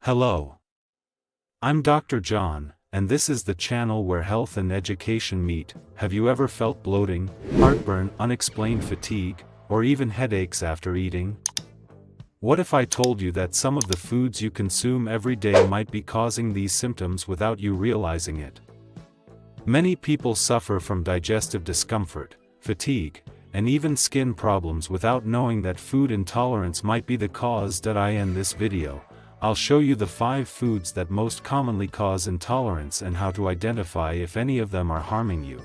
Hello. I'm Dr. John, and this is the channel where health and education meet. Have you ever felt bloating, heartburn, unexplained fatigue, or even headaches after eating? What if I told you that some of the foods you consume every day might be causing these symptoms without you realizing it? Many people suffer from digestive discomfort, fatigue, and even skin problems without knowing that food intolerance might be the cause. In this video, I'll show you the 5 foods that most commonly cause intolerance and how to identify if any of them are harming you.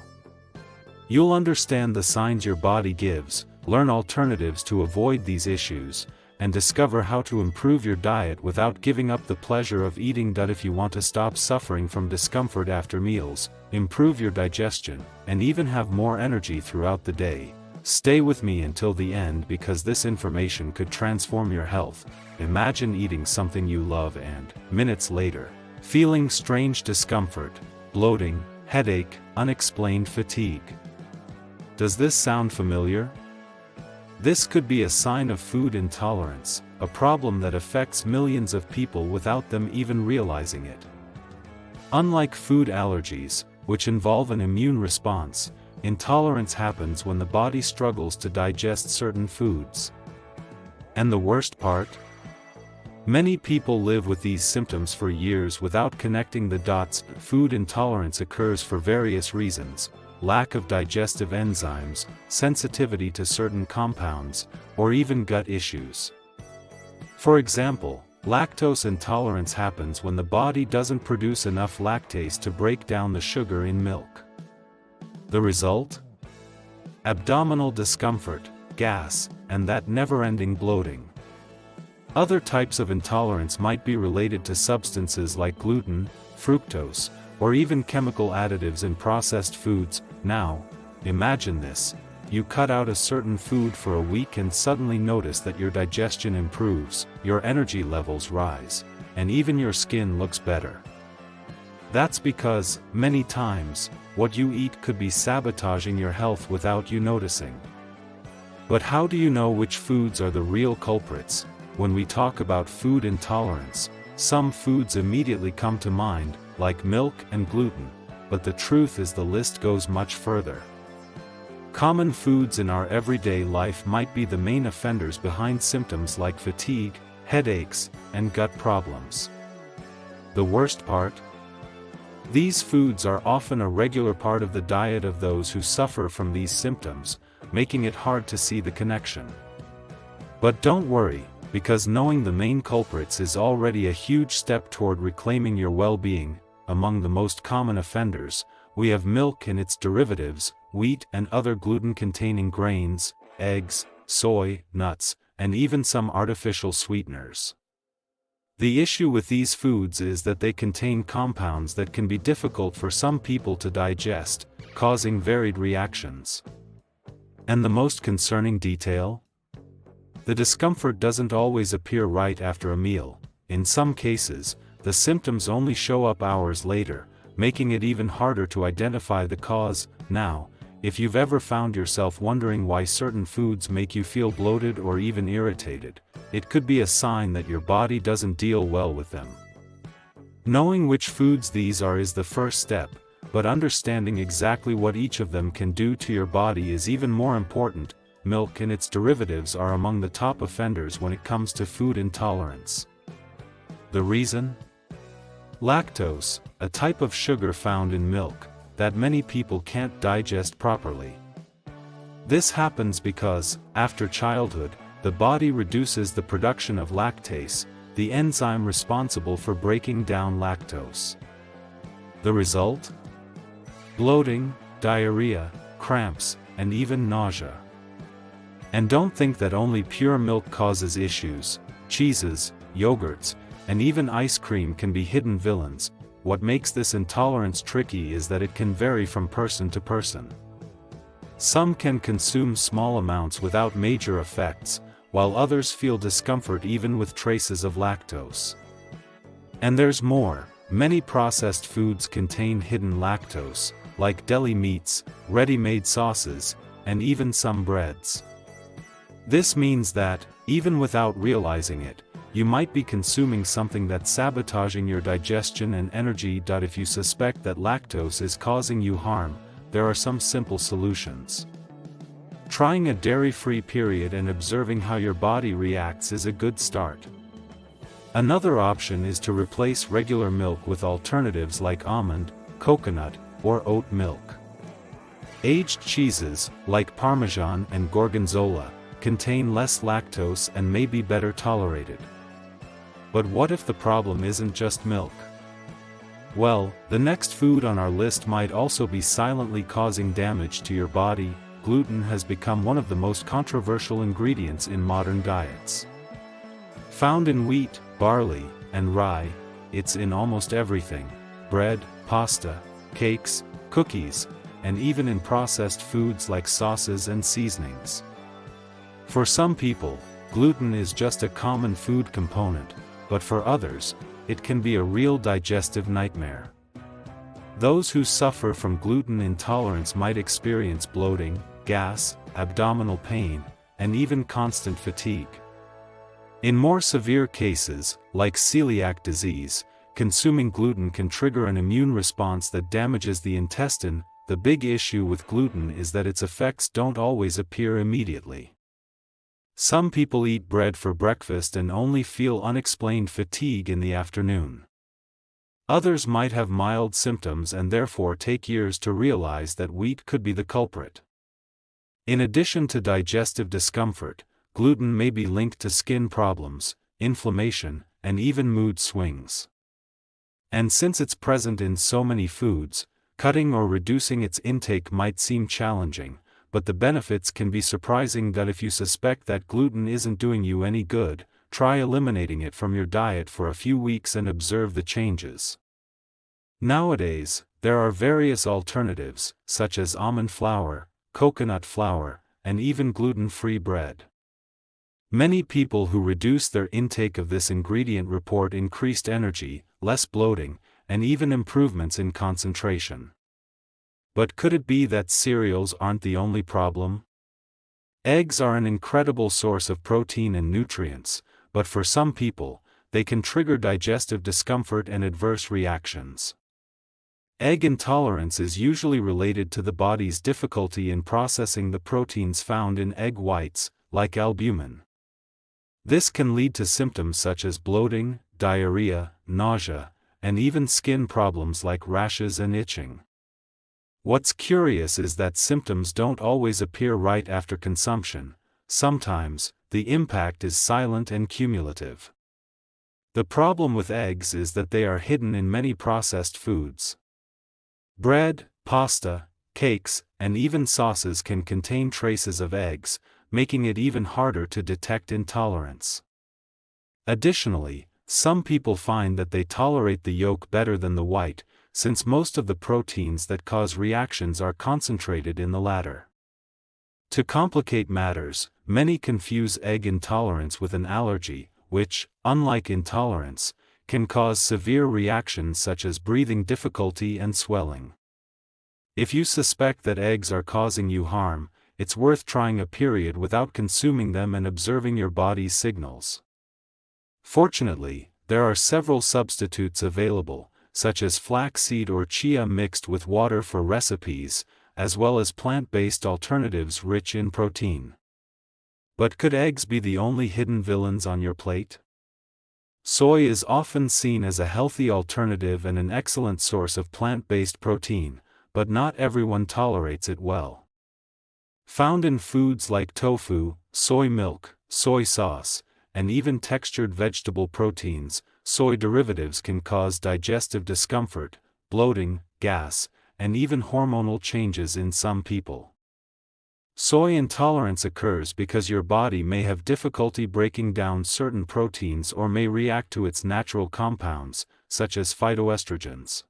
You'll understand the signs your body gives, learn alternatives to avoid these issues, and discover how to improve your diet without giving up the pleasure of eating. If you want to stop suffering from discomfort after meals, improve your digestion, and even have more energy throughout the day, stay with me until the end because this information could transform your health. Imagine eating something you love and, minutes later, feeling strange discomfort, bloating, headache, unexplained fatigue. Does this sound familiar? This could be a sign of food intolerance, a problem that affects millions of people without them even realizing it. Unlike food allergies, which involve an immune response, intolerance happens when the body struggles to digest certain foods. And the worst part? Many people live with these symptoms for years without connecting the dots. Food intolerance occurs for various reasons: lack of digestive enzymes, sensitivity to certain compounds, or even gut issues. For example, lactose intolerance happens when the body doesn't produce enough lactase to break down the sugar in milk. The result? Abdominal discomfort, gas, and that never-ending bloating. Other types of intolerance might be related to substances like gluten, fructose, or even chemical additives in processed foods. Now, imagine this: you cut out a certain food for a week and suddenly notice that your digestion improves, your energy levels rise, and even your skin looks better. That's because, many times, what you eat could be sabotaging your health without you noticing. But how do you know which foods are the real culprits? When we talk about food intolerance, some foods immediately come to mind, like milk and gluten, but the truth is the list goes much further. Common foods in our everyday life might be the main offenders behind symptoms like fatigue, headaches, and gut problems. The worst part? These foods are often a regular part of the diet of those who suffer from these symptoms, making it hard to see the connection. But don't worry, because knowing the main culprits is already a huge step toward reclaiming your well-being. Among the most common offenders, we have milk and its derivatives, wheat and other gluten-containing grains, eggs, soy, nuts, and even some artificial sweeteners. The issue with these foods is that they contain compounds that can be difficult for some people to digest, causing varied reactions. And the most concerning detail? The discomfort doesn't always appear right after a meal. In some cases, the symptoms only show up hours later, making it even harder to identify the cause. Now, if you've ever found yourself wondering why certain foods make you feel bloated or even irritated, it could be a sign that your body doesn't deal well with them. Knowing which foods these are is the first step, but understanding exactly what each of them can do to your body is even more important. Milk and its derivatives are among the top offenders when it comes to food intolerance. The reason? Lactose, a type of sugar found in milk, that many people can't digest properly. This happens because, after childhood, the body reduces the production of lactase, the enzyme responsible for breaking down lactose. The result? Bloating, diarrhea, cramps, and even nausea. And don't think that only pure milk causes issues. Cheeses, yogurts, and even ice cream can be hidden villains. What makes this intolerance tricky is that it can vary from person to person. Some can consume small amounts without major effects, while others feel discomfort even with traces of lactose. And there's more. Many processed foods contain hidden lactose, like deli meats, ready-made sauces, and even some breads. This means that, even without realizing it, you might be consuming something that's sabotaging your digestion and energy. If you suspect that lactose is causing you harm, there are some simple solutions. Trying a dairy-free period and observing how your body reacts is a good start. Another option is to replace regular milk with alternatives like almond, coconut, or oat milk. Aged cheeses, like Parmesan and Gorgonzola, contain less lactose and may be better tolerated. But what if the problem isn't just milk? Well, the next food on our list might also be silently causing damage to your body. Gluten has become one of the most controversial ingredients in modern diets. Found in wheat, barley, and rye, it's in almost everything: bread, pasta, cakes, cookies, and even in processed foods like sauces and seasonings. For some people, gluten is just a common food component, but for others, it can be a real digestive nightmare. Those who suffer from gluten intolerance might experience bloating, gas, abdominal pain, and even constant fatigue. In more severe cases, like celiac disease, consuming gluten can trigger an immune response that damages the intestine. The big issue with gluten is that its effects don't always appear immediately. Some people eat bread for breakfast and only feel unexplained fatigue in the afternoon. Others might have mild symptoms and therefore take years to realize that wheat could be the culprit. In addition to digestive discomfort, gluten may be linked to skin problems, inflammation, and even mood swings. And since it's present in so many foods, cutting or reducing its intake might seem challenging, but the benefits can be surprising. If you suspect that gluten isn't doing you any good, try eliminating it from your diet for a few weeks and observe the changes. Nowadays, there are various alternatives, such as almond flour, coconut flour, and even gluten-free bread. Many people who reduce their intake of this ingredient report increased energy, less bloating, and even improvements in concentration. But could it be that cereals aren't the only problem? Eggs are an incredible source of protein and nutrients, but for some people, they can trigger digestive discomfort and adverse reactions. Egg intolerance is usually related to the body's difficulty in processing the proteins found in egg whites, like albumin. This can lead to symptoms such as bloating, diarrhea, nausea, and even skin problems like rashes and itching. What's curious is that symptoms don't always appear right after consumption. Sometimes, the impact is silent and cumulative. The problem with eggs is that they are hidden in many processed foods. Bread, pasta, cakes, and even sauces can contain traces of eggs, making it even harder to detect intolerance. Additionally, some people find that they tolerate the yolk better than the white, since most of the proteins that cause reactions are concentrated in the latter. To complicate matters, many confuse egg intolerance with an allergy, which, unlike intolerance, can cause severe reactions such as breathing difficulty and swelling. If you suspect that eggs are causing you harm, it's worth trying a period without consuming them and observing your body's signals. Fortunately, there are several substitutes available, such as flaxseed or chia mixed with water for recipes, as well as plant-based alternatives rich in protein. But could eggs be the only hidden villains on your plate? Soy is often seen as a healthy alternative and an excellent source of plant-based protein, but not everyone tolerates it well. Found in foods like tofu, soy milk, soy sauce, and even textured vegetable proteins, soy derivatives can cause digestive discomfort, bloating, gas, and even hormonal changes in some people. Soy intolerance occurs because your body may have difficulty breaking down certain proteins or may react to its natural compounds, such as phytoestrogens.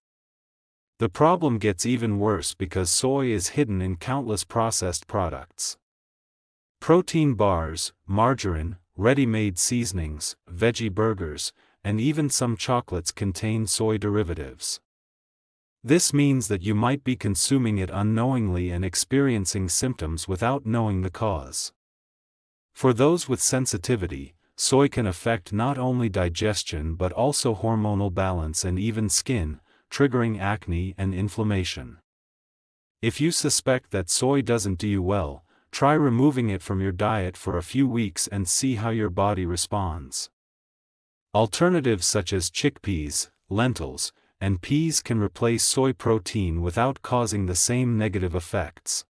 The problem gets even worse because soy is hidden in countless processed products. Protein bars, margarine, ready-made seasonings, veggie burgers, and even some chocolates contain soy derivatives. This means that you might be consuming it unknowingly and experiencing symptoms without knowing the cause. For those with sensitivity, soy can affect not only digestion but also hormonal balance and even skin, triggering acne and inflammation. If you suspect that soy doesn't do you well, try removing it from your diet for a few weeks and see how your body responds. Alternatives such as chickpeas, lentils, and peas can replace soy protein without causing the same negative effects.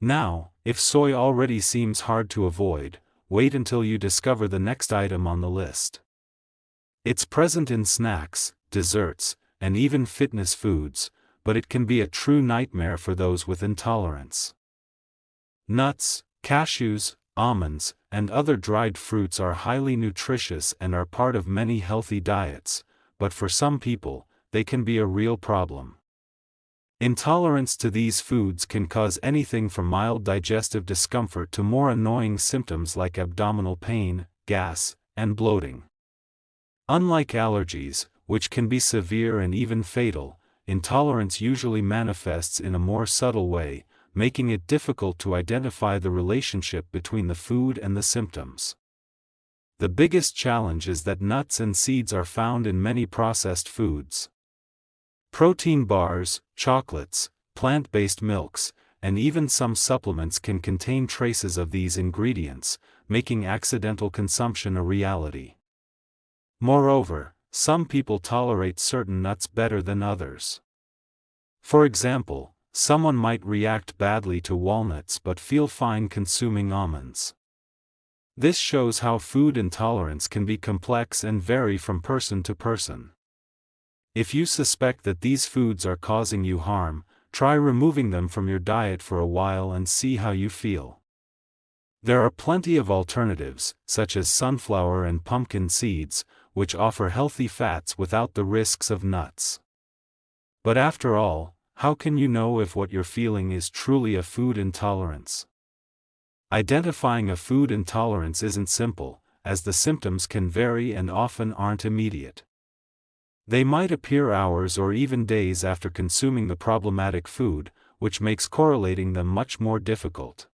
Now, if soy already seems hard to avoid, wait until you discover the next item on the list. It's present in snacks, desserts, and even fitness foods, but it can be a true nightmare for those with intolerance. Nuts, cashews, almonds, and other dried fruits are highly nutritious and are part of many healthy diets, but for some people, they can be a real problem. Intolerance to these foods can cause anything from mild digestive discomfort to more annoying symptoms like abdominal pain, gas, and bloating. Unlike allergies, which can be severe and even fatal, intolerance usually manifests in a more subtle way, making it difficult to identify the relationship between the food and the symptoms. The biggest challenge is that nuts and seeds are found in many processed foods. Protein bars, chocolates, plant-based milks, and even some supplements can contain traces of these ingredients, making accidental consumption a reality. Moreover, some people tolerate certain nuts better than others. For example, someone might react badly to walnuts but feel fine consuming almonds. This shows how food intolerance can be complex and vary from person to person. If you suspect that these foods are causing you harm, try removing them from your diet for a while and see how you feel. There are plenty of alternatives, such as sunflower and pumpkin seeds, which offer healthy fats without the risks of nuts. But after all, how can you know if what you're feeling is truly a food intolerance? Identifying a food intolerance isn't simple, as the symptoms can vary and often aren't immediate. They might appear hours or even days after consuming the problematic food, which makes correlating them much more difficult.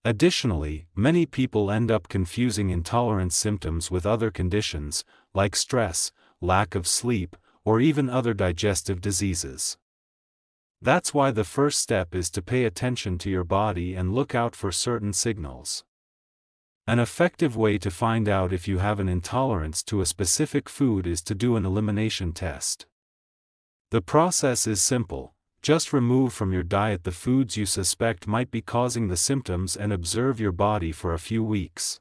Additionally, many people end up confusing intolerance symptoms with other conditions, like stress, lack of sleep, or even other digestive diseases. That's why the first step is to pay attention to your body and look out for certain signals. An effective way to find out if you have an intolerance to a specific food is to do an elimination test. The process is simple. Just remove from your diet the foods you suspect might be causing the symptoms and observe your body for a few weeks.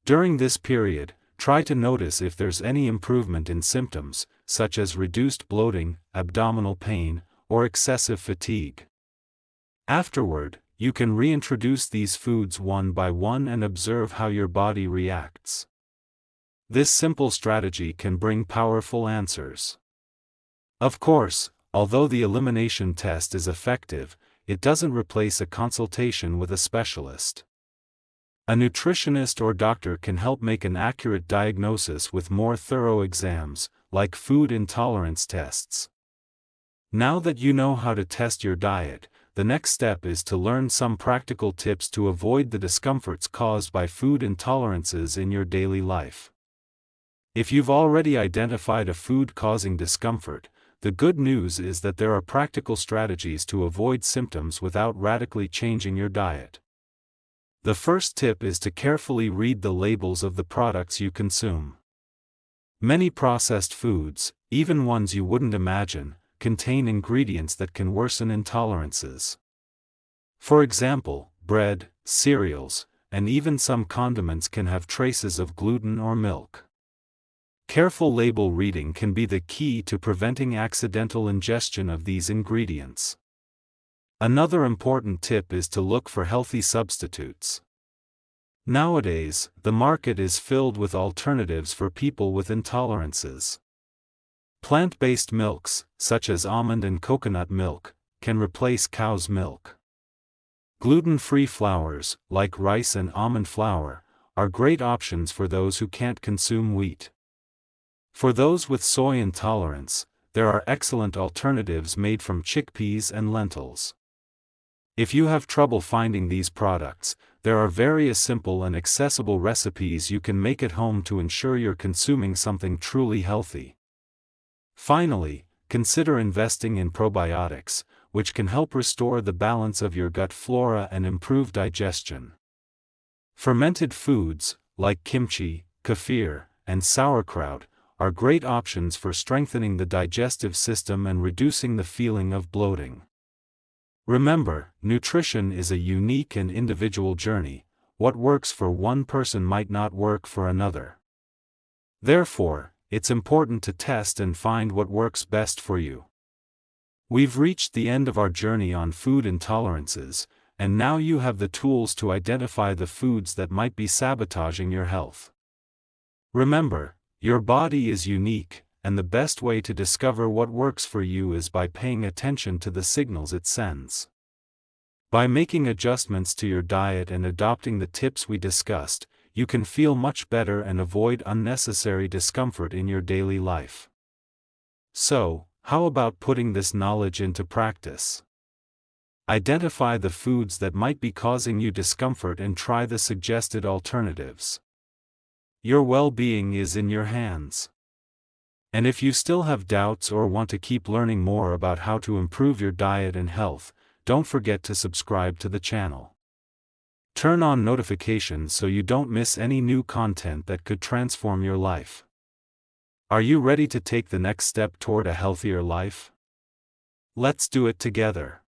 During this period, try to notice if there's any improvement in symptoms, such as reduced bloating, abdominal pain, or excessive fatigue. Afterward, you can reintroduce these foods one by one and observe how your body reacts. This simple strategy can bring powerful answers. Of course, although the elimination test is effective, it doesn't replace a consultation with a specialist. A nutritionist or doctor can help make an accurate diagnosis with more thorough exams, like food intolerance tests. Now that you know how to test your diet, the next step is to learn some practical tips to avoid the discomforts caused by food intolerances in your daily life. If you've already identified a food causing discomfort, the good news is that there are practical strategies to avoid symptoms without radically changing your diet. The first tip is to carefully read the labels of the products you consume. Many processed foods, even ones you wouldn't imagine, contain ingredients that can worsen intolerances. For example, bread, cereals, and even some condiments can have traces of gluten or milk. Careful label reading can be the key to preventing accidental ingestion of these ingredients. Another important tip is to look for healthy substitutes. Nowadays, the market is filled with alternatives for people with intolerances. Plant-based milks, such as almond and coconut milk, can replace cow's milk. Gluten-free flours, like rice and almond flour, are great options for those who can't consume wheat. For those with soy intolerance, there are excellent alternatives made from chickpeas and lentils. If you have trouble finding these products, there are various simple and accessible recipes you can make at home to ensure you're consuming something truly healthy. Finally, consider investing in probiotics, which can help restore the balance of your gut flora and improve digestion. Fermented foods, like kimchi, kefir, and sauerkraut, are great options for strengthening the digestive system and reducing the feeling of bloating. Remember, nutrition is a unique and individual journey. What works for one person might not work for another. Therefore, it's important to test and find what works best for you. We've reached the end of our journey on food intolerances, and now you have the tools to identify the foods that might be sabotaging your health. Remember, your body is unique, and the best way to discover what works for you is by paying attention to the signals it sends. By making adjustments to your diet and adopting the tips we discussed, you can feel much better and avoid unnecessary discomfort in your daily life. So, how about putting this knowledge into practice? Identify the foods that might be causing you discomfort and try the suggested alternatives. Your well-being is in your hands. And if you still have doubts or want to keep learning more about how to improve your diet and health, don't forget to subscribe to the channel. Turn on notifications so you don't miss any new content that could transform your life. Are you ready to take the next step toward a healthier life? Let's do it together.